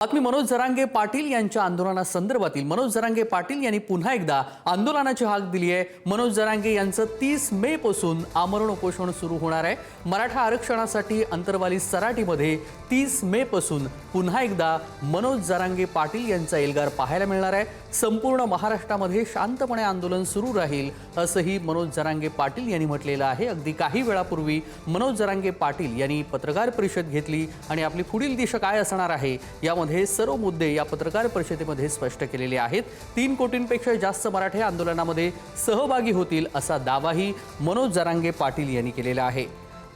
बातमी मनोज जरांगे पाटील यांच्या आंदोलनासंदर्भातील मनोज जरांगे पाटील यांनी पुन्हा एकदा आंदोलनाची हाक दिली आहे। मनोज जरांगे यांचं 30 मे पासून आमरण उपोषण सुरू होणार आहे। मराठा आरक्षणासाठी अंतरवाली सराटीमध्ये 30 मे पासून पुन्हा एकदा मनोज जरांगे पाटील यांचा एल्गार पाहायला मिळणार आहे। संपूर्ण महाराष्ट्रामध्ये शांतपणे आंदोलन सुरू राहील असंही मनोज जरांगे पाटील यांनी म्हटलेलं आहे। अगदी काही वेळापूर्वी मनोज जरांगे पाटील यांनी पत्रकार परिषद घेतली आणि आपली पुढील दिशा काय असणार आहे यामध्ये सर्व मुद्दे या पत्रकार परिषदेमध्ये स्पष्ट केलेले आहेत। 3 कोटींपेक्षा जास्त मराठे आंदोलनामध्ये सहभागी होतील असा दावाही मनोज जरांगे पाटील यांनी केलेला आहे।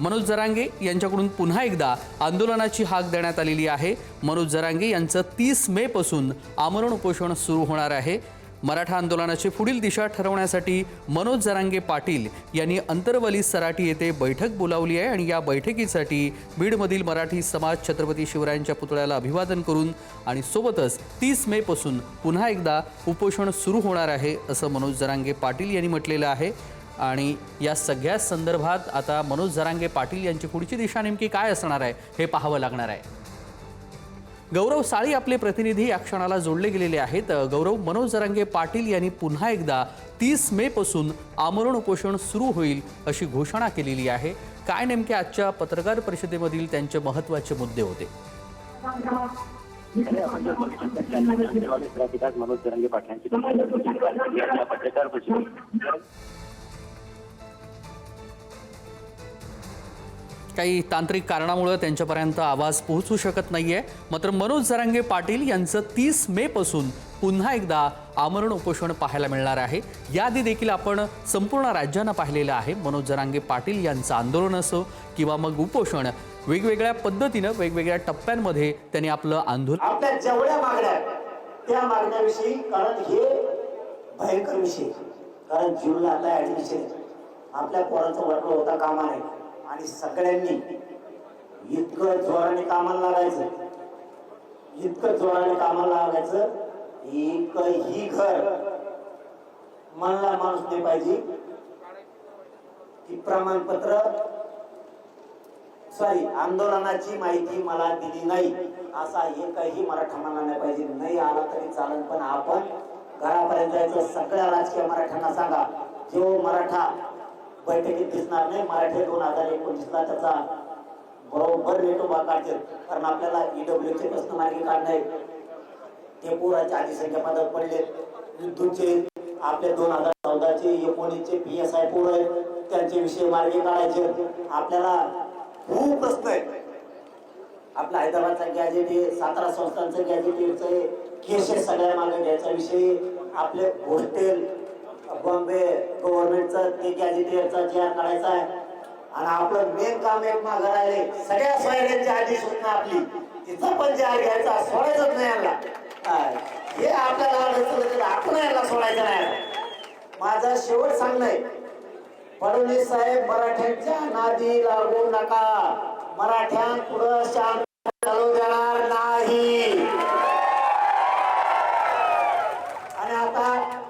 मनोज जरांगे यांच्याकडून पुन्हा एकदा आंदोलनाची हाक देण्यात आलेली आहे। मनोज जरांगे यांचं 30 मे पासून आमरण उपोषण सुरू होणार आहे। मराठा आंदोलनाची पुढील दिशा ठरवण्यासाठी मनोज जरांगे पाटील यांनी अंतरवली सराटी येथे बैठक बोलावली आहे आणि या बैठकीसाठी बीडमधील मराठी समाज छत्रपती शिवरायांच्या पुतळ्याला अभिवादन करून आणि सोबतच 30 मे पासून पुन्हा एकदा उपोषण सुरू होणार आहे असं मनोज जरांगे पाटील यांनी म्हटलेलं आहे। आणि या सगळ्या संदर्भात आता मनोज जरांगे पाटील यांची पुढची दिशा नेमकी काय असणार आहे हे पाहावं लागणार आहे। गौरव साळी आपले प्रतिनिधी या क्षणाला जोडले गेलेले आहेत। गौरव, मनोज जरांगे पाटील यांनी पुन्हा एकदा 30 मे पासून आमरण उपोषण सुरू होईल अशी घोषणा केलेली आहे। काय नेमके आजच्या पत्रकार परिषदेमधील त्यांचे महत्त्वाचे मुद्दे होते? मनोज जरांगे पाटलांची पत्रकार परिषद काही तांत्रिक कारणामुळे त्यांच्यापर्यंत आवाज पोहोचू शकत नाहीये। मात्र मनोज जरांगे पाटील यांचं 30 मे पासून पुन्हा एकदा आमरण उपोषण पाहायला मिळणार आहे। याआधी देखील आपण संपूर्ण राज्यानं पाहिलेलं आहे। मनोज जरांगे पाटील यांचं आंदोलन असो किंवा मग उपोषण वेगवेगळ्या पद्धतीनं वेगवेगळ्या टप्प्यांमध्ये त्यांनी आपलं आंदोलन आपल्या जेवढ्या मागण्या त्या मागण्याविषयी, कारण हे भयंकर विषय, कारण जूनला आता ऍडमिशन आपल्या पोरांचं वाटलं होता कामा नाही आणि सगळ्यांनी इतकं जोराने कामाला लागायचं, इतकं जोराने कामाला लागायचं, एकही घर म्हणला माणूस नाही पाहिजे की प्रमाणपत्र आंदोलनाची माहिती मला दिली नाही असा एकही मराठा म्हणला नाही पाहिजे। नाही आला तरी चालेल, पण आपण घरापर्यंत जायचं। सगळ्या राजकीय मराठ्यांना सांगा, जो मराठा बैठकीत दिसणार नाही, मराठी 2019ला त्याचा बरोबर रेट उभा काढतील। कारण आपल्याला ईडब्ल्यूचे प्रश्न मार्गी काढणे, ते पोराच्या आधी संख्या पदक पडले, विद्युतचे आपले 2014चे 19चे PSI पोर आहेत, त्यांचे विषय मार्गी काढायचे। आपल्याला खूप प्रश्न आहेत। आपला हैदराबादचा गॅजेट आहे, 17 संस्थांचं गॅजेट आहे, केसेस सगळ्या मागे घ्यायचा विषय, आपले हॉस्टेल बॉम्बे गव्हर्नमेंटचं ते गॅजेटियरचा JR काढायचा आहे। आणि आपलं मेन काम एक मागं राहिले, सगळ्या सोयऱ्यांच्या आधी सूचना आपली तिथं पण JR घ्यायचा, सोडायचंच नाही यांना। हे आपल्याला आपण याला सोडायचं नाही। माझा शेवट सांगणं आहे, फडणवीस साहेब मराठ्यांच्या नादी लागू नका, मराठ्यांपुढं शांत चालू देणार नाही। आणि आता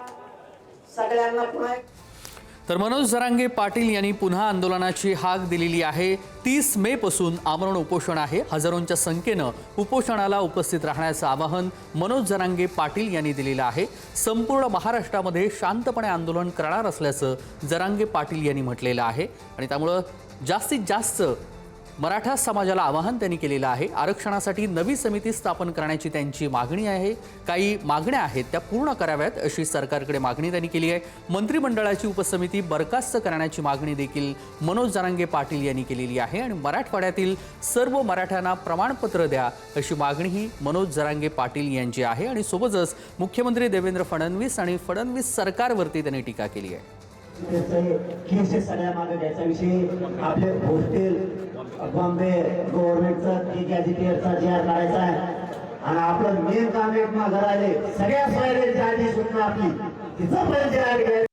सगळ्यांना पुन्हा तर मनोज जरांगे पाटील यांनी पुन्हा आंदोलनाची हाक दिलेली आहे। 30 मे पासून आमरण उपोषण आहे। हजारोंच्या संख्येनं उपोषणाला उपस्थित राहण्याचं आवाहन मनोज जरांगे पाटील यांनी दिलेलं आहे। संपूर्ण महाराष्ट्रामध्ये शांतपणे आंदोलन करणार असल्याचं जरांगे पाटील यांनी म्हटलेलं आहे आणि त्यामुळं जास्तीत जास्त मराठा समाजाला आवाहन त्यांनी केलेलं आहे। आरक्षणासाठी नवी समिती स्थापन करण्याची त्यांची मागणी आहे। काही मागण्या आहेत त्या पूर्ण कराव्यात अशी सरकारकडे मागणी त्यांनी केली आहे। मंत्रिमंडळाची उपसमिती बरखास्त करण्याची मागणी देखील मनोज जरांगे पाटील यांनी केलेली आहे आणि मराठवाड्यातील सर्व मराठ्यांना प्रमाणपत्र द्या अशी मागणीही मनोज जरांगे पाटील यांची आहे। आणि सोबतच मुख्यमंत्री देवेंद्र फडणवीस आणि फडणवीस सरकारवरती त्यांनी टीका केली आहे। केसेस सगळ्या मागे घ्यायचा विषय, आपले हॉस्टेल बॉम्बे गव्हर्नमेंटचा ते गॅजेटियरचा JR काढायचा आहे। आणि आपलं मेन काम एक मागं राहिले, सगळ्या सोयऱ्यांच्या आधी सूचना आपली तिथं पण JR घ्यायचं।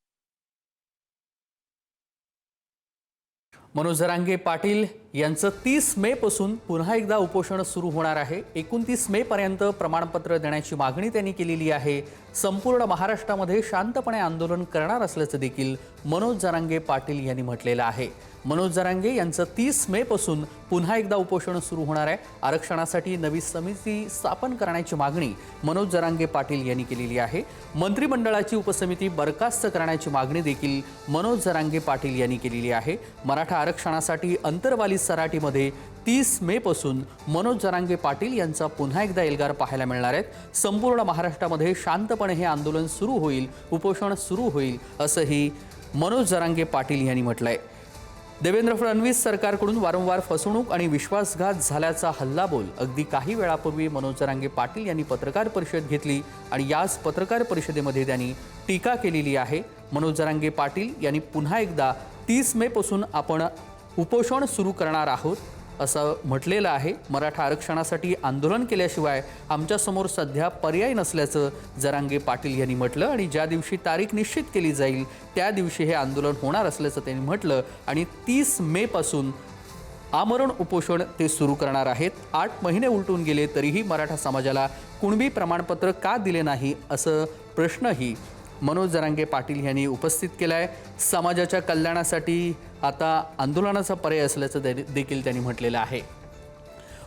मनोज जरांगे पाटील यांचं 30 मे पासून पुन्हा एकदा उपोषण सुरू होणार आहे. 29 मे पर्यंत प्रमाणपत्र देण्याची मागणी त्यांनी केलेली आहे. संपूर्ण महाराष्ट्रामध्ये शांतपणे आंदोलन करणार असल्याचं देखील मनोज जरांगे पाटील यांनी म्हटलेलं आहे. मनोज जरांगे यांचं 30 मे पासून पुन्हा एकदा उपोषण सुरू होणार आहे. आरक्षणासाठी नवी समिती स्थापन करण्याची मागणी मनोज जरांगे पाटील यांनी केलेली आहे. मंत्रिमंडळाची उपसमिती बरखास्त करण्याची मागणी देखील मनोज जरांगे पाटील यांनी केलेली आहे. मराठा आरक्षणासाठी अंतरवाली सराटीमध्ये 30 मे पासून मनोज जरांगे पाटील यांचा पुन्हा एकदा एल्गार पाहायला मिळणार आहेत. संपूर्ण महाराष्ट्रामध्ये शांतपणे हे आंदोलन सुरू होईल, उपोषण सुरू होईल असंही मनोज जरांगे पाटील यांनी म्हटलंय. देवेंद्र फडणवीस सरकारकडून वारंवार फसवणूक आणि विश्वासघात झाल्याचा हल्लाबोल अगदी काही वेळापूर्वी मनोज जरांगे पाटील यांनी पत्रकार परिषद घेतली आणि याच पत्रकार परिषदेमध्ये त्यांनी टीका केलेली आहे. मनोज जरांगे पाटील यांनी पुन्हा एकदा 30 मे पासून आपण उपोषण सुरू करणार आहोत असं म्हटलेलं आहे. मराठा आरक्षणासाठी आंदोलन केल्याशिवाय आमच्यासमोर सध्या पर्याय नसल्याचं जरांगे पाटील यांनी म्हटलं आणि ज्या दिवशी तारीख निश्चित केली जाईल त्या दिवशी हे आंदोलन होणार असल्याचं त्यांनी म्हटलं आणि 30 मे पासून आमरण उपोषण ते सुरू करणार आहेत. 8 महिने उलटून गेले तरीही मराठा समाजाला कुणबी प्रमाणपत्र का दिले नाही असं प्रश्नही मनोज जरांगे पाटील यांनी उपस्थित केला आहे. समाजाच्या कल्याणासाठी आता आंदोलनाचा पर्याय असल्याचं देखील त्यांनी म्हटलेलं आहे.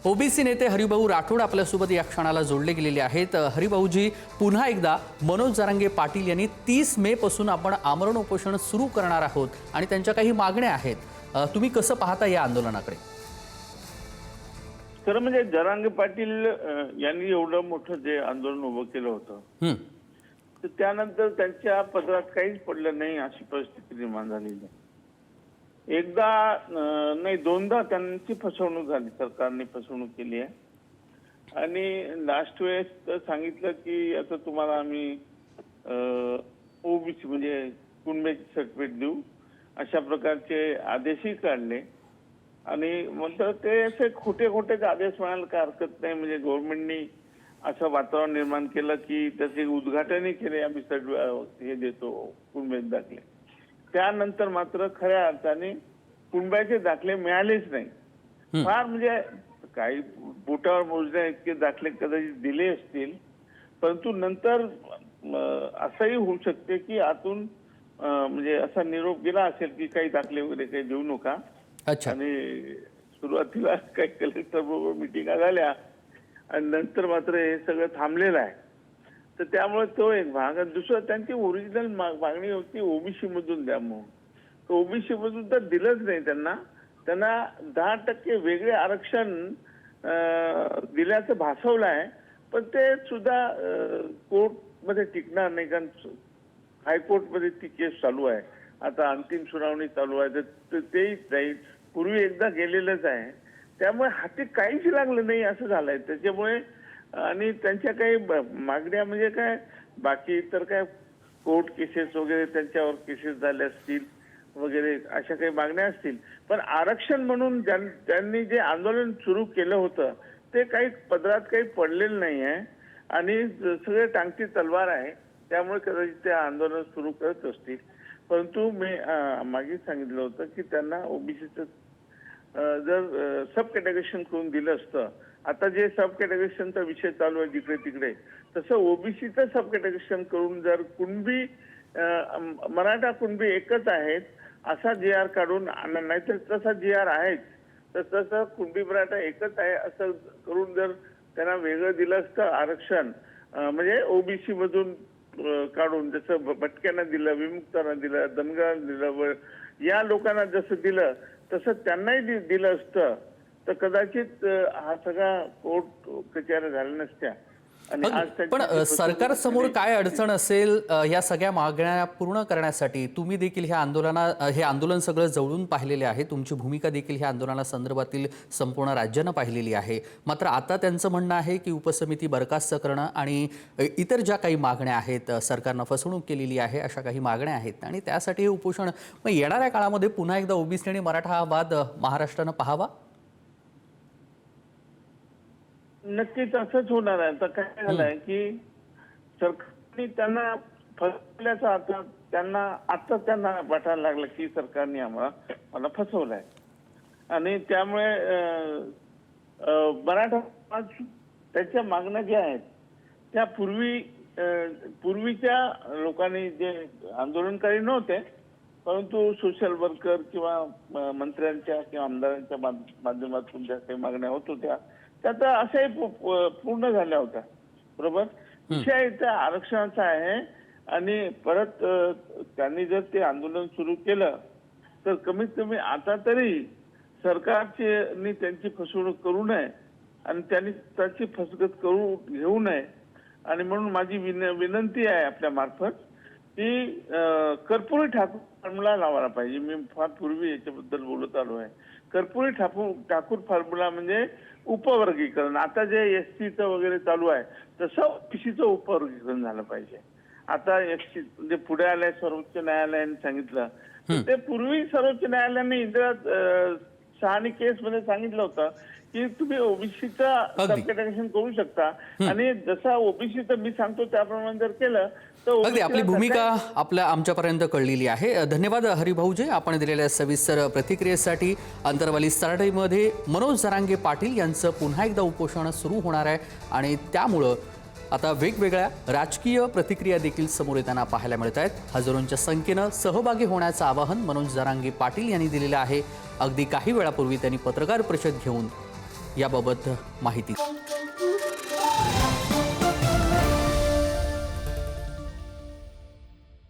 ओबीसी नेते हरिभाऊ राठोड आपल्यासोबत या क्षणाला जोडले गेलेले आहेत. हरिभाऊजी, पुन्हा एकदा मनोज जरांगे पाटील यांनी 30 मे पासून आपण आमरण उपोषण सुरू करणार आहोत आणि त्यांच्या काही मागण्या आहेत. तुम्ही कसं पाहता या आंदोलनाकडे? खरं म्हणजे जरांगे पाटील यांनी एवढं मोठं जे आंदोलन उभं केलं होतं तर त्यानंतर त्यांच्या पदरात काहीच पडलं नाही अशी परिस्थिती निर्माण झालेली आहे. एकदा नाही दोनदा त्यांची फसवणूक झाली, सरकारने फसवणूक केली आहे आणि लास्ट वेळेस तर सांगितलं की आता तुम्हाला आम्ही ओबीसी म्हणजे कुणबीची सर्टिफिकेट देऊ अशा प्रकारचे आदेशही काढले आणि म्हणतात ते असे खोटे खोटे आदेश म्हणायला काय हरकत नाही. म्हणजे गव्हर्नमेंटनी असं वातावरण निर्माण केलं की त्याचे उद्घाटनही केले, आम्ही हे देतो कुणबीचे दाखले. त्यानंतर मात्र खऱ्या अर्थाने कुणब्याचे दाखले मिळालेच नाही. फार म्हणजे काही बोटावर मोजण्या इतके दाखले कदाचित दिले असतील, परंतु नंतर असंही होऊ शकते की आतून म्हणजे असा निरोप गेला असेल की काही दाखले वगैरे काही देऊ नका. आणि सुरुवातीला काही कलेक्टर बरोबर मिटिंगा झाल्या आणि नंतर मात्र हे सगळं थांबलेलं आहे. तर त्यामुळे तो एक भाग. दुसरं त्यांची ओरिजिनल मागणी होती ओबीसी मधून द्या म्हणून. तर ओबीसी मधून तर दिलंच नाही त्यांना. त्यांना 10% वेगळे आरक्षण दिल्याचं भासवलं आहे, पण ते सुद्धा कोर्टमध्ये टिकणार नाही कारण हायकोर्टमध्ये ती केस चालू आहे. आता अंतिम सुनावणी चालू आहे तर तेही जाईल. पूर्वी एकदा गेलेलंच आहे. त्यामुळे हाती काहीच लागलं नाही असं झालंय. त्याच्यामुळे आणि त्यांच्या काही मागण्या म्हणजे काय बाकी तर काय कोर्ट केसेस वगैरे त्यांच्यावर केसेस झाले असतील वगैरे अशा काही मागण्या असतील, पण आरक्षण म्हणून त्यांनी जे आंदोलन सुरू केलं होतं ते काही पदरात काही पडलेलं नाही आहे आणि सगळे टांगती तलवार आहे. त्यामुळे कदाचित ते आंदोलन सुरू करत असतील. परंतु मी मागे सांगितलं होतं की त्यांना ओबीसीचं जर सब कॅटेगरेशन करून दिलं असतं, आता जे सब कॅटेगरेशनचा विषय चालू आहे जिकडे तिकडे, तसं ओबीसीचं सब कॅटेगरेशन करून जर कुणबी मराठा कुणबी एकच आहेत असा GR काढून, नाहीतर तसा GR आहेच तर तसं कुणबी मराठा एकच आहे असं करून जर त्यांना वेगळं दिलं असतं आरक्षण, म्हणजे ओबीसी मधून काढून जसं भटक्यांना दिलं, विमुक्तांना दिलं, धनगरांना दिलं, या लोकांना जसं दिलं तसं त्यांनाही दिलं असतं तर कदाचित हा सगळा कोर्ट कचेऱ्या झाल्या नसत्या. पण सरकारसमोर काय अडचण असेल या सगळ्या मागण्या पूर्ण करण्यासाठी? तुम्ही देखील हे आंदोलन सगळं जवळून पाहिलेले आहे, तुमची भूमिका देखील ह्या आंदोलनासंदर्भातील संपूर्ण राज्यानं पाहिलेली आहे. मात्र आता त्यांचं म्हणणं आहे की उपसमिती बरखास्त करणं आणि इतर ज्या काही मागण्या आहेत, सरकारनं फसवणूक केलेली आहे अशा काही मागण्या आहेत आणि त्यासाठी हे उपोषण मग येणाऱ्या काळामध्ये पुन्हा एकदा ओबीसी आणि मराठा हा वाद महाराष्ट्रानं पाहावा. नक्कीच असंच होणार आहे. आता काय झालंय की सरकारने त्यांना फसवल्याचा आता त्यांना वाटायला लागलं की सरकारने मला फसवलंय. आणि त्यामुळे मराठा समाज त्याच्या मागण्या ज्या आहेत त्या पूर्वीच्या लोकांनी जे आंदोलनकारी नव्हते, परंतु सोशल वर्कर किंवा मंत्र्यांच्या किंवा आमदारांच्या माध्यमातून ज्या काही मागण्या होत होत्या त्या तर अशाही पूर्ण झाल्या होत्या. बरोबर. विषय इथं आरक्षणाचा आहे आणि परत त्यांनी जर ते आंदोलन सुरू केलं तर कमीत कमी आता तरी सरकारची त्यांची फसवणूक करू नये आणि त्यांनी त्याची फसगत घेऊ नये. आणि म्हणून माझी विनंती आहे आपल्या मार्फत की कर्पुरी ठाकूर फॉर्म्युला लावायला पाहिजे. मी फार पूर्वी याच्याबद्दल बोलत आलो आहे. कर्पुरी ठाकूर फॉर्म्युला म्हणजे उपवर्गीकरण. आता जे एसटीचं वगैरे चालू आहे तसं ओबीसीचं उपवर्गीकरण झालं पाहिजे. आता एसटी म्हणजे पुढे आलंय सर्वोच्च न्यायालयाने सांगितलं, ते पूर्वी सर्वोच्च न्यायालयाने इंदिरा शहानी केस मध्ये सांगितलं होतं की तुम्ही ओबीसीचं सबकॅटेगरायझेशन करू शकता आणि जसा ओबीसीचं मी सांगतो त्याप्रमाणे जर केलं तर अगदी आपली भूमिका आमच्यापर्यंत कळलेली आहे. धन्यवाद हरिभाऊजी आपण दिलेल्या सविस्तर प्रतिक्रियेसाठी. अंतरवाली सारडीमध्ये मनोज जरांगे पाटील यांचं पुन्हा एकदा उपोषण सुरू होणार आहे आणि त्यामुळं आता वेगवेगळ्या राजकीय प्रतिक्रिया देखील समोर येताना पाहायला मिळत आहेत. हजारोंच्या संख्येनं सहभागी होण्याचं आवाहन मनोज जरांगे पाटील यांनी दिलेलं आहे. अगदी काही वेळापूर्वी त्यांनी पत्रकार परिषद घेऊन याबाबत माहिती